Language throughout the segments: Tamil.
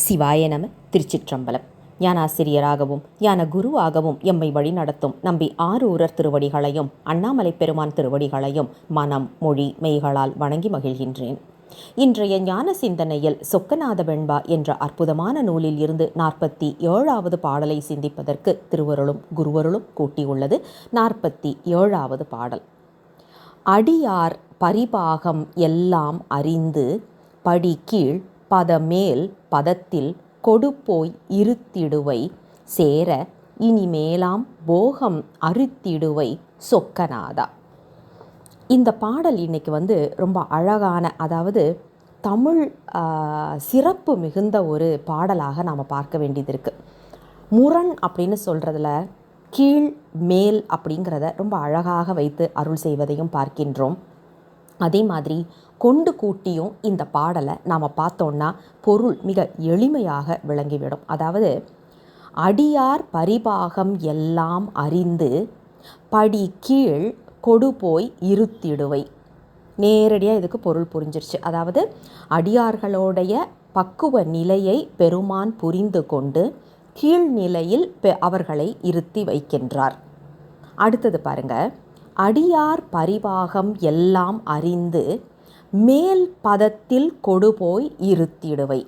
சிவாய நம. திருச்சிற்றம்பலம். ஞானாசிரியராகவும் ஞான குருவாகவும் எம்மை வழிநடத்தும் நம்பி ஆரூரர் திருவடிகளையும் அண்ணாமலை பெருமான் திருவடிகளையும் மனம் மொழி மெய்களால் வணங்கி மகிழ்கின்றேன். இன்றைய ஞான சிந்தனையில் சொக்கநாத வெண்பா என்ற அற்புதமான நூலில் இருந்து 47வது பாடலை சிந்திப்பதற்கு திருவருளும் குருவருளும் கூட்டியுள்ளது. 47வது பாடல். அடியார் பரிபாகம் எல்லாம் அறிந்து படி கீழ் பதமேல் பதத்தில் கொடுப்போய் இருத்திடுவை சேர இனிமேலாம் போகம் அறுத்திடுவை சொக்கநாதா. இந்த பாடல் இன்னைக்கு ரொம்ப அழகான, அதாவது தமிழ் சிறப்பு மிகுந்த ஒரு பாடலாக நாம் பார்க்க வேண்டியது இருக்குது. முரண் அப்படின்னு சொல்கிறதுல கீழ் மேல் அப்படிங்கிறத ரொம்ப அழகாக வைத்து அருள் செய்வதையும் பார்க்கின்றோம். அதே மாதிரி கொண்டு கூட்டியும் இந்த பாடலை நாம் பார்த்தோன்னா பொருள் மிக எளிமையாக விளங்கிவிடும். அதாவது அடியார் பரிபாகம் எல்லாம் அறிந்து படி கீழ் கொடு போய் இருத்திடுவை. நேரடியாக இதுக்கு பொருள் புரிஞ்சிருச்சு. அதாவது அடியார்களுடைய பக்குவ நிலையை பெருமான் புரிந்து கொண்டு கீழ்நிலையில் அவர்களை இருத்தி வைக்கின்றார். அடுத்தது பாருங்க. அடியார் பரிபாகம் எல்லாம் அறிந்து மேல் பதத்தில் கொடு போய் இருத்திடுவை.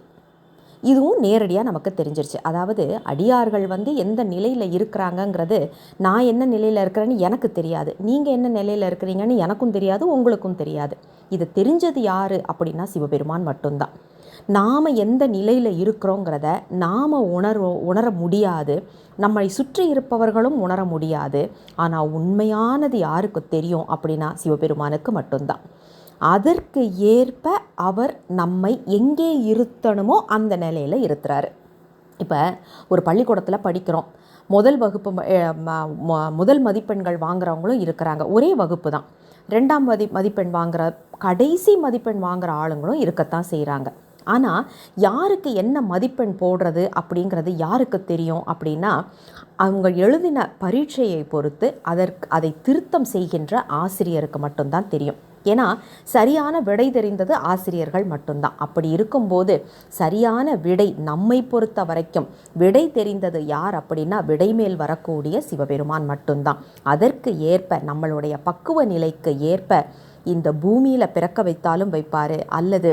இதுவும் நேரடியாக நமக்கு தெரிஞ்சிருச்சு. அதாவது அடியார்கள் எந்த நிலையில் இருக்கிறாங்கங்கிறது, நான் என்ன நிலையில் இருக்கிறேன்னு எனக்கு தெரியாது, நீங்கள் என்ன நிலையில் இருக்கிறீங்கன்னு எனக்கும் தெரியாது, உங்களுக்கும் தெரியாது. இது தெரிஞ்சது யார் அப்படின்னா சிவபெருமான் மட்டும்தான். நாம் எந்த நிலையில் இருக்கிறோங்கிறத நாம் உணர முடியாது, நம்மை சுற்றி இருப்பவர்களும் உணர முடியாது. ஆனால் உண்மையானது யாருக்கு தெரியும் அப்படின்னா சிவபெருமானுக்கு மட்டும்தான். அதற்கு ஏற்ப அவர் நம்மை எங்கே இருத்தணுமோ அந்த நிலையில் இருத்துறாரு. இப்போ ஒரு பள்ளிக்கூடத்தில் படிக்கிறோம். முதல் வகுப்பு முதல் மதிப்பெண்கள் வாங்குறவங்களும் இருக்கிறாங்க, ஒரே வகுப்பு தான். 2ஆம் மதிப்பெண் வாங்குகிற, கடைசி மதிப்பெண் வாங்குகிற ஆளுங்களும் இருக்கத்தான் செய்கிறாங்க. ஆனால் யாருக்கு என்ன மதிப்பெண் போடுறது அப்படிங்கிறது யாருக்கு தெரியும் அப்படின்னா அவங்க எழுதின பரீட்சையை பொறுத்து அதை திருத்தம் செய்கின்ற ஆசிரியருக்கு மட்டும்தான் தெரியும். ஏன்னா சரியான விடை தெரிந்தது ஆசிரியர்கள் மட்டும்தான். அப்படி இருக்கும்போது சரியான விடை நம்மை பொறுத்த வரைக்கும் விடை தெரிந்தது யார் அப்படின்னா விடை மேல் வரக்கூடிய சிவபெருமான் மட்டும்தான். அதற்கு ஏற்ப நம்மளுடைய பக்குவ நிலைக்கு ஏற்ப இந்த பூமியில் பிறக்க வைத்தாலும் வைப்பார், அல்லது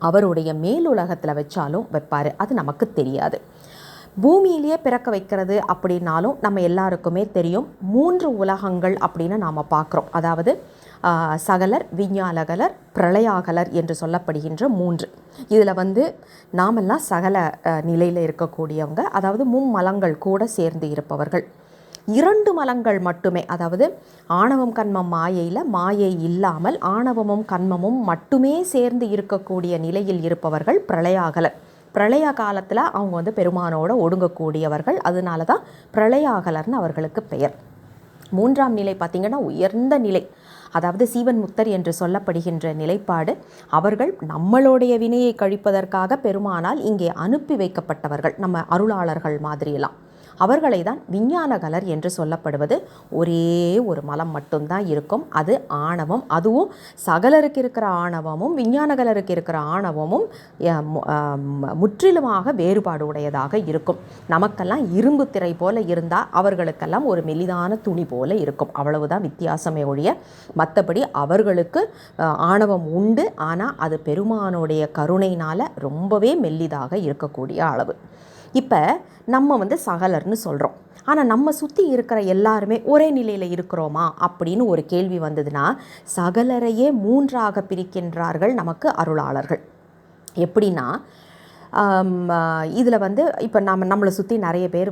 அவருடைய மேலுலகத்தில் வச்சாலும் வைப்பார். அது நமக்கு தெரியாது. பூமியிலேயே பிறக்க வைக்கிறது அப்படின்னாலும் நம்ம எல்லாருக்குமே தெரியும். 3 உலகங்கள் அப்படின்னு நாம் பார்க்குறோம். அதாவது சகலர், விஞ்ஞானகலர், பிரளயாகலர் என்று சொல்லப்படுகின்ற 3. இதில் நாமெல்லாம் சகல நிலையில் இருக்கக்கூடியவங்க, அதாவது மும்மலங்கள் கூட சேர்ந்து இருப்பவர்கள். 2 மலங்கள் மட்டுமே, அதாவது ஆணவம் கண்மம் மாயையில் மாயை இல்லாமல் ஆணவமும் கண்மமும் மட்டுமே சேர்ந்து இருக்கக்கூடிய நிலையில் இருப்பவர்கள் பிரளயாகலர். பிரளய காலத்தில் அவங்க பெருமானோடு ஒடுங்கக்கூடியவர்கள். அதனால தான் பிரளயாகலர்னு அவர்களுக்கு பெயர். 3ஆம் நிலை பார்த்திங்கன்னா உயர்ந்த நிலை, அதாவது சீவன் முக்தர் என்று சொல்லப்படுகின்ற நிலைப்பாடு. அவர்கள் நம்மளுடைய வினையை கழிப்பதற்காக பெருமானால் இங்கே அனுப்பி வைக்கப்பட்டவர்கள், நம்ம அருளாளர்கள் மாதிரியெல்லாம். அவர்களை தான் விஞ்ஞானகலர் என்று சொல்லப்படுவது. ஒரே ஒரு மலம் மட்டும்தான் இருக்கும், அது ஆணவம். அதுவும் சகலருக்கு இருக்கிற ஆணவமும் விஞ்ஞானகலருக்கு இருக்கிற ஆணவமும் முற்றிலுமாக வேறுபாடு உடையதாக இருக்கும். நமக்கெல்லாம் இரும்பு திரை போல இருந்தால் அவர்களுக்கெல்லாம் ஒரு மெலிதான துணி போல இருக்கும். அவ்வளவுதான் வித்தியாசமே ஒழிய மற்றபடி அவர்களுக்கு ஆணவம் உண்டு. ஆனால் அது பெருமானுடைய கருணையினால் ரொம்பவே மெல்லிதாக இருக்கக்கூடிய அளவு. இப்போ நம்ம சகலர்னு சொல்கிறோம். ஆனால் நம்ம சுற்றி இருக்கிற எல்லாருமே ஒரே நிலையில் இருக்கிறோமா அப்படின்னு ஒரு கேள்வி வந்ததுன்னா சகலரையே 3ஆக பிரிக்கின்றார்கள் நமக்கு அருளாளர்கள். எப்படின்னா இதில் இப்போ நம்மளை சுற்றி நிறைய பேர்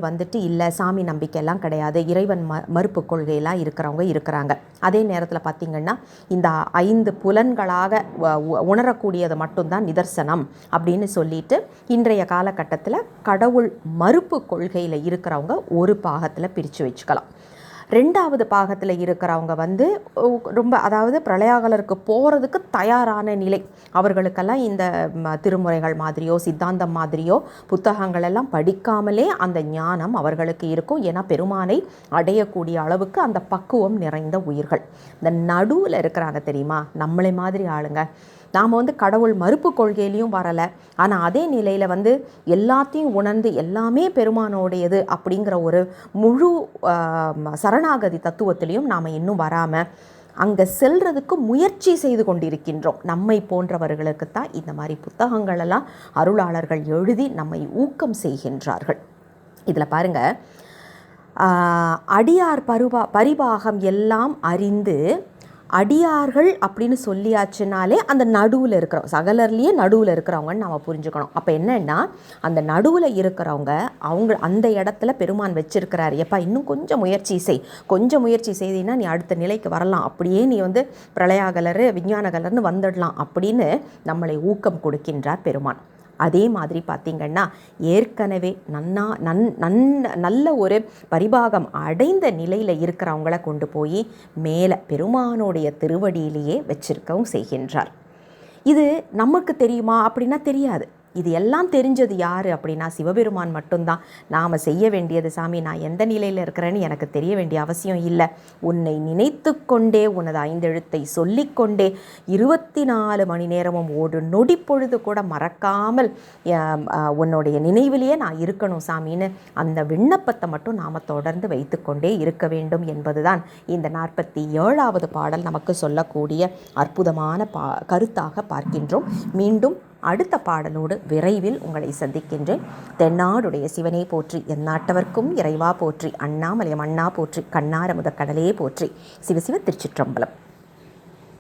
இல்லை, சாமி நம்பிக்கையெல்லாம் கிடையாது, இறைவன் மறுப்பு கொள்கையெல்லாம் இருக்கிறவங்க இருக்கிறாங்க. அதே நேரத்தில் பார்த்திங்கன்னா இந்த 5 புலன்களாக உணரக்கூடியது மட்டும்தான் நிதர்சனம் அப்படின்னு சொல்லிட்டு இன்றைய காலகட்டத்தில் கடவுள் மறுப்பு கொள்கையில் இருக்கிறவங்க ஒரு பாகத்தில் பிரித்து வச்சுக்கலாம். 2ஆவது பாகத்தில் இருக்கிறவங்க ரொம்ப, அதாவது பிரளயாகலருக்கு போகிறதுக்கு தயாரான நிலை. அவர்களுக்கெல்லாம் இந்த திருமுறைகள் மாதிரியோ சித்தாந்தம் மாதிரியோ புத்தகங்கள் எல்லாம் படிக்காமலே அந்த ஞானம் அவர்களுக்கு இருக்கும். ஏன்னா பெருமானை அடையக்கூடிய அளவுக்கு அந்த பக்குவம் நிறைந்த உயிர்கள். இந்த நடுவில் இருக்கிறாங்க தெரியுமா, நம்மளை மாதிரி ஆளுங்க. நாம் கடவுள் மறுப்பு கொள்கையிலையும் வரலை. ஆனால் அதே நிலையில் எல்லாத்தையும் உணர்ந்து எல்லாமே பெருமானோடையது அப்படிங்கிற ஒரு முழு சரணாகதி தத்துவத்திலையும் நாம் இன்னும் வராமல் அங்கே செல்றதுக்கு முயற்சி செய்து கொண்டிருக்கின்றோம். நம்மை போன்றவர்களுக்கு தான் இந்த மாதிரி புத்தகங்களெல்லாம் அருளாளர்கள் எழுதி நம்மை ஊக்கம் செய்கின்றார்கள். இதில் பாருங்கள், அடியார் பரிபாகம் எல்லாம் அறிந்து அடியார்கள் அப்படின்னு சொல்லியாச்சுனாலே அந்த நடுவில் இருக்கிறவங்க, சகலர்லேயே நடுவில் இருக்கிறவங்கன்னு நாம் புரிஞ்சுக்கணும். அப்போ என்னன்னா, அந்த நடுவில் இருக்கிறவங்க அவங்க அந்த இடத்துல பெருமான் வச்சிருக்கிறாரு. எப்பா இன்னும் கொஞ்சம் முயற்சி செய், கொஞ்சம் முயற்சி செய்தீங்கன்னா நீ அடுத்த நிலைக்கு வரலாம், அப்படியே நீ பிரளயாகலர் விஞ்ஞானகலர்னு வந்துடலாம் அப்படின்னு நம்மளை ஊக்கம் கொடுக்கின்றார் பெருமான். அதே மாதிரி பார்த்திங்கன்னா, ஏற்கனவே நல்ல ஒரு பரிபாகம் அடைந்த நிலையில் இருக்கிறவங்கள கொண்டு போய் மேலே பெருமானுடைய திருவடியிலேயே வச்சிருக்கவும் செய்கின்றார். இது நமக்கு தெரியுமா அப்படின்னா தெரியாது. இது எல்லாம் தெரிஞ்சது யார் அப்படின்னா சிவபெருமான் மட்டும்தான். நாம் செய்ய வேண்டியது, சாமி நான் எந்த நிலையில் இருக்கிறேன்னு எனக்கு தெரிய வேண்டிய அவசியம் இல்லை, உன்னை நினைத்து கொண்டே உனது 5 எழுத்தை சொல்லிக்கொண்டே 24 மணி நேரமும் ஒரு நொடி பொழுது கூட மறக்காமல் உன்னுடைய நினைவிலேயே நான் இருக்கணும் சாமின்னு அந்த விண்ணப்பத்தை மட்டும் நாம் தொடர்ந்து வைத்துக்கொண்டே இருக்க வேண்டும் என்பதுதான் இந்த 47வது பாடல் நமக்கு சொல்லக்கூடிய அற்புதமான கருத்தாக பார்க்கின்றோம். மீண்டும் அடுத்த பாடலோடு விரைவில் உங்களை சந்திக்கின்றேன். தென்னாடுடைய சிவனே போற்றி, எந்நாட்டவர்க்கும் இறைவா போற்றி, அண்ணாமலை மண்ணா போற்றி, கண்ணாரமுத கடலே போற்றி. சிவசிவ திருச்சிற்றம்பலம்.